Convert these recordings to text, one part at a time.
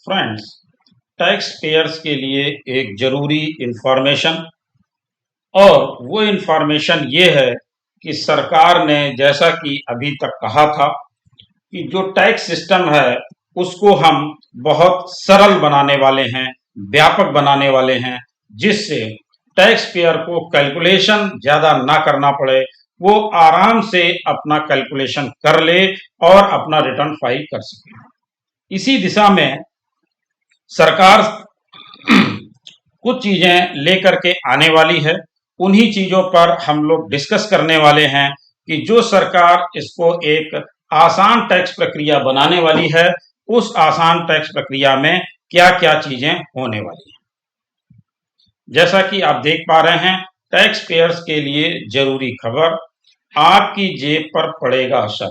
Friends, tax payers के लिए एक जरूरी इंफॉर्मेशन और वो इंफॉर्मेशन ये है कि सरकार ने जैसा कि अभी तक कहा था कि जो टैक्स सिस्टम है उसको हम बहुत सरल बनाने वाले हैं, व्यापक बनाने वाले हैं, जिससे टैक्स पेयर को कैलकुलेशन ज्यादा ना करना पड़े, वो आराम से अपना कैलकुलेशन कर ले और अपना रिटर्न फाइल कर सके। इसी दिशा में सरकार कुछ चीजें लेकर के आने वाली है। उन्हीं चीजों पर हम लोग डिस्कस करने वाले हैं कि जो सरकार इसको एक आसान टैक्स प्रक्रिया बनाने वाली है, उस आसान टैक्स प्रक्रिया में क्या क्या चीजें होने वाली हैं। जैसा कि आप देख पा रहे हैं, टैक्स पेयर्स के लिए जरूरी खबर, आपकी जेब पर पड़ेगा असर।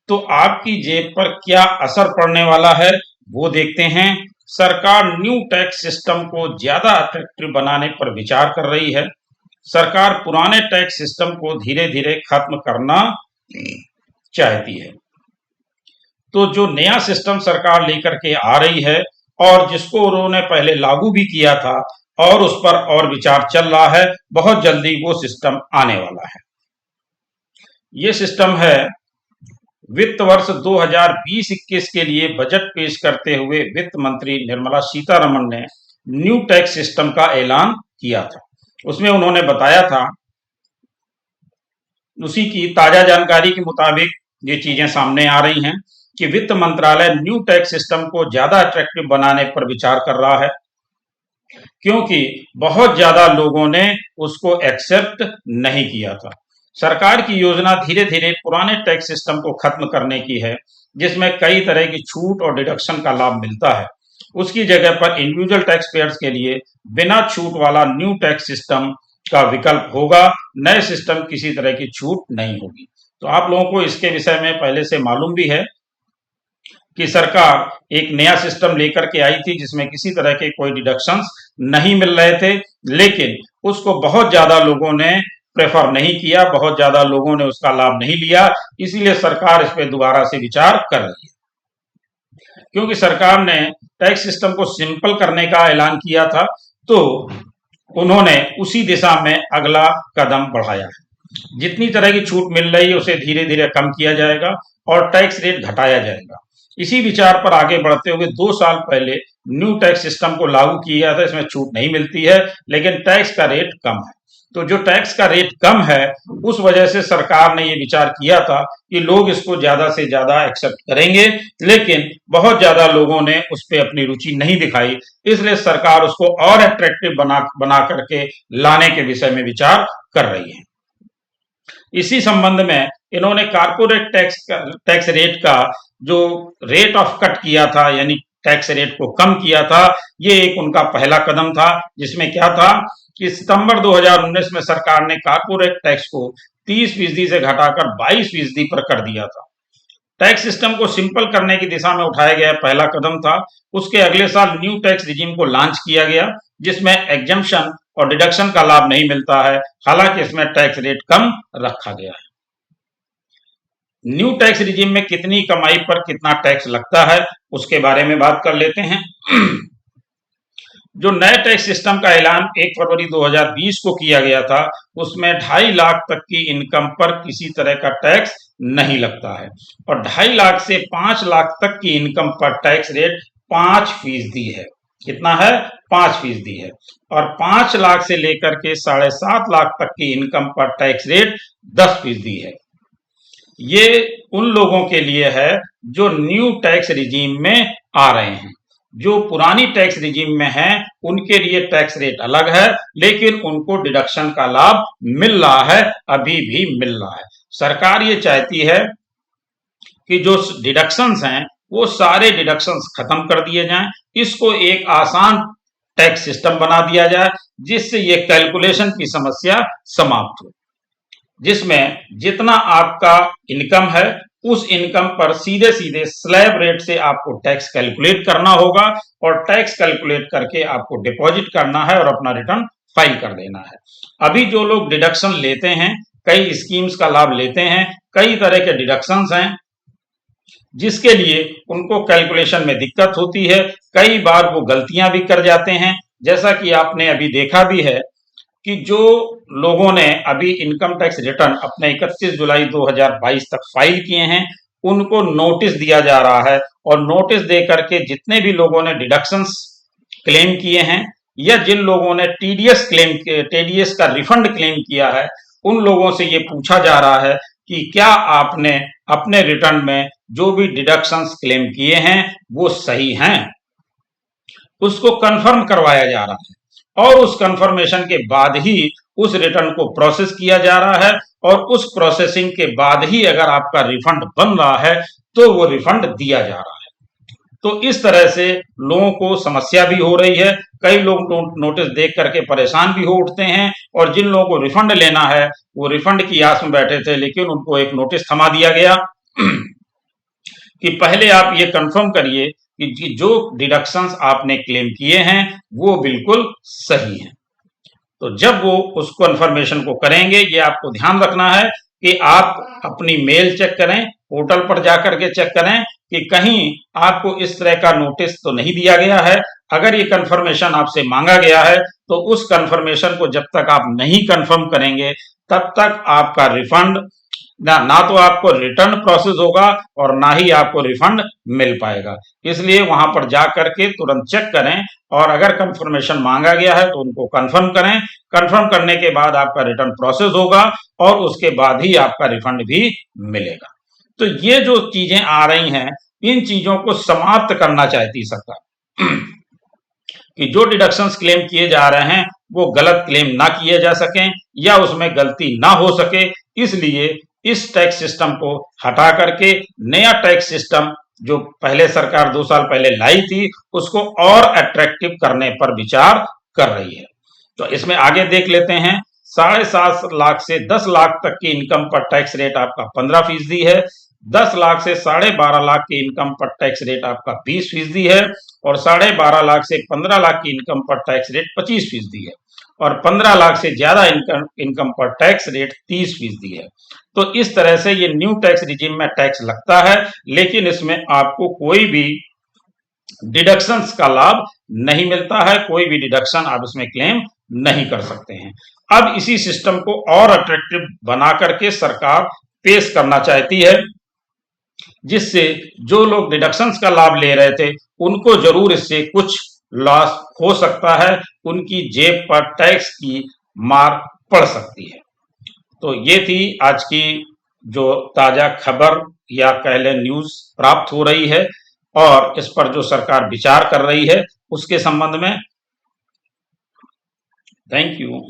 तो आपकी जेब पर क्या असर पड़ने वाला है वो देखते हैं। सरकार न्यू टैक्स सिस्टम को ज्यादा अट्रैक्टिव बनाने पर विचार कर रही है। सरकार पुराने टैक्स सिस्टम को धीरे धीरे खत्म करना चाहती है। तो जो नया सिस्टम सरकार लेकर के आ रही है और जिसको उन्होंने पहले लागू भी किया था और उस पर और विचार चल रहा है, बहुत जल्दी वो सिस्टम आने वाला है। ये सिस्टम है वित्त वर्ष 2020-21 के लिए बजट पेश करते हुए वित्त मंत्री निर्मला सीतारमण ने न्यू टैक्स सिस्टम का ऐलान किया था। उसमें उन्होंने बताया था, उसी की ताजा जानकारी के मुताबिक ये चीजें सामने आ रही हैं कि वित्त मंत्रालय न्यू टैक्स सिस्टम को ज्यादा अट्रैक्टिव बनाने पर विचार कर रहा है, क्योंकि बहुत ज्यादा लोगों ने उसको एक्सेप्ट नहीं किया था। सरकार की योजना धीरे धीरे पुराने टैक्स सिस्टम को खत्म करने की है, जिसमें कई तरह की छूट और डिडक्शन का लाभ मिलता है। उसकी जगह पर इंडिविजुअल टैक्स पेयर्स के लिए बिना छूट वाला न्यू टैक्स सिस्टम का विकल्प होगा। नए सिस्टम किसी तरह की छूट नहीं होगी। तो आप लोगों को इसके विषय में पहले से मालूम भी है कि सरकार एक नया सिस्टम लेकर के आई थी जिसमें किसी तरह के कोई डिडक्शंस नहीं मिल रहे थे, लेकिन उसको बहुत ज्यादा लोगों ने प्रेफर नहीं किया, बहुत ज्यादा लोगों ने उसका लाभ नहीं लिया। इसीलिए सरकार इस पर दोबारा से विचार कर रही है। क्योंकि सरकार ने टैक्स सिस्टम को सिंपल करने का ऐलान किया था, तो उन्होंने उसी दिशा में अगला कदम बढ़ाया है। जितनी तरह की छूट मिल रही है उसे धीरे धीरे कम किया जाएगा और टैक्स रेट घटाया जाएगा। इसी विचार पर आगे बढ़ते हुए 2 साल पहले न्यू टैक्स सिस्टम को लागू किया था। इसमें छूट नहीं मिलती है, लेकिन टैक्स का रेट कम है। तो जो टैक्स का रेट कम है, उस वजह से सरकार ने ये विचार किया था कि लोग इसको ज्यादा से ज्यादा एक्सेप्ट करेंगे, लेकिन बहुत ज्यादा लोगों ने उस पर अपनी रुचि नहीं दिखाई। इसलिए सरकार उसको और अट्रैक्टिव बना करके लाने के विषय में विचार कर रही है। इसी संबंध में इन्होंने कारपोरेट टैक्स रेट का जो रेट ऑफ कट किया था, यानी टैक्स रेट को कम किया था, ये एक उनका पहला कदम था। जिसमें क्या था कि सितंबर 2019 में सरकार ने कारपोरेट टैक्स को 30% से घटाकर 22% पर कर दिया था। टैक्स सिस्टम को सिंपल करने की दिशा में उठाया गया पहला कदम था। उसके अगले साल न्यू टैक्स रिजीम को लॉन्च किया गया, जिसमें एग्जम्पशन और डिडक्शन का लाभ नहीं मिलता है, हालांकि इसमें टैक्स रेट कम रखा गया है। न्यू टैक्स रिजीम में कितनी कमाई पर कितना टैक्स लगता है, उसके बारे में बात कर लेते हैं। जो नए टैक्स सिस्टम का ऐलान 1 फरवरी 2020 को किया गया था, उसमें 2.5 लाख तक की इनकम पर किसी तरह का टैक्स नहीं लगता है और 2.5 लाख से 5 लाख तक की इनकम पर टैक्स रेट 5% है। कितना है? 5% है। और 5 लाख से लेकर के 7.5 लाख तक की इनकम पर टैक्स रेट 10% है। ये उन लोगों के लिए है जो न्यू टैक्स रिजीम में आ रहे हैं। जो पुरानी टैक्स रिजीम में हैं, उनके लिए टैक्स रेट अलग है, लेकिन उनको डिडक्शन का लाभ मिल रहा है, अभी भी मिल रहा है। सरकार ये चाहती है कि जो डिडक्शंस हैं वो सारे डिडक्शंस खत्म कर दिए जाएं, इसको एक आसान टैक्स सिस्टम बना दिया जाए, जिससे ये कैलकुलेशन की समस्या समाप्त हो, जिसमें जितना आपका इनकम है उस इनकम पर सीधे सीधे स्लैब रेट से आपको टैक्स कैलकुलेट करना होगा और टैक्स कैलकुलेट करके आपको डिपॉजिट करना है और अपना रिटर्न फाइल कर देना है। अभी जो लोग डिडक्शन लेते हैं, कई स्कीम्स का लाभ लेते हैं, कई तरह के डिडक्शंस हैं, जिसके लिए उनको कैलकुलेशन में दिक्कत होती है। कई बार वो गलतियां भी कर जाते हैं। जैसा कि आपने अभी देखा भी है कि जो लोगों ने अभी इनकम टैक्स रिटर्न अपने 31 जुलाई 2022 तक फाइल किए हैं, उनको नोटिस दिया जा रहा है, और नोटिस दे करके जितने भी लोगों ने डिडक्शंस क्लेम किए हैं या जिन लोगों ने टीडीएस का रिफंड क्लेम किया है, उन लोगों से ये पूछा जा रहा है कि क्या आपने अपने रिटर्न में जो भी डिडक्शंस क्लेम किए हैं वो सही हैं। उसको कंफर्म करवाया जा रहा है, और उस कंफर्मेशन के बाद ही उस रिटर्न को प्रोसेस किया जा रहा है, और उस प्रोसेसिंग के बाद ही अगर आपका रिफंड बन रहा है तो वो रिफंड दिया जा रहा है। तो इस तरह से लोगों को समस्या भी हो रही है। कई लोग नोटिस देख करके परेशान भी हो उठते हैं, और जिन लोगों को रिफंड लेना है वो रिफंड की आस में बैठे थे, लेकिन उनको एक नोटिस थमा दिया गया कि पहले आप ये कंफर्म करिए कि जो डिडक्शंस आपने क्लेम किए हैं वो बिल्कुल सही हैं। तो जब वो उस कंफर्मेशन को करेंगे, ये आपको ध्यान रखना है कि आप अपनी मेल चेक करें, पोर्टल पर जाकर के चेक करें कि कहीं आपको इस तरह का नोटिस तो नहीं दिया गया है। अगर ये कंफर्मेशन आपसे मांगा गया है तो उस कंफर्मेशन को जब तक आप नहीं कंफर्म करेंगे तब तक आपका रिफंड ना तो आपको रिटर्न प्रोसेस होगा और ना ही आपको रिफंड मिल पाएगा। इसलिए वहां पर जा करके तुरंत चेक करें, और अगर कंफर्मेशन मांगा गया है तो उनको कंफर्म करें। कंफर्म करने के बाद आपका रिटर्न प्रोसेस होगा और उसके बाद ही आपका रिफंड भी मिलेगा। तो ये जो चीजें आ रही हैं, इन चीजों को समाप्त करना चाहती सरकार कि जो डिडक्शंस क्लेम किए जा रहे हैं वो गलत क्लेम ना किए जा सकें या उसमें गलती ना हो सके। इसलिए इस टैक्स सिस्टम को हटा करके नया टैक्स सिस्टम जो पहले सरकार 2 साल पहले लाई थी उसको और अट्रैक्टिव करने पर विचार कर रही है। तो इसमें आगे देख लेते हैं। 7.5 लाख से 10 लाख तक की इनकम पर टैक्स रेट आपका 15% है। 10 लाख से 12.5 लाख की इनकम पर टैक्स रेट आपका 20% है, और 12.5 लाख से 15 लाख की इनकम पर टैक्स रेट 25% है, और 15 लाख से ज्यादा इनकम पर टैक्स रेट 30% है। तो इस तरह से ये न्यू टैक्स रिजीम में टैक्स लगता है, लेकिन इसमें आपको कोई भी डिडक्शंस का लाभ नहीं मिलता है। कोई भी डिडक्शन आप इसमें क्लेम नहीं कर सकते हैं। अब इसी सिस्टम को और अट्रैक्टिव बना करके सरकार पेश करना चाहती है, जिससे जो लोग डिडक्शंस का लाभ ले रहे थे उनको जरूर इससे कुछ लॉस हो सकता है, उनकी जेब पर टैक्स की मार पड़ सकती है। तो ये थी आज की जो ताजा खबर या कह लें न्यूज प्राप्त हो रही है, और इस पर जो सरकार विचार कर रही है उसके संबंध में। Thank you.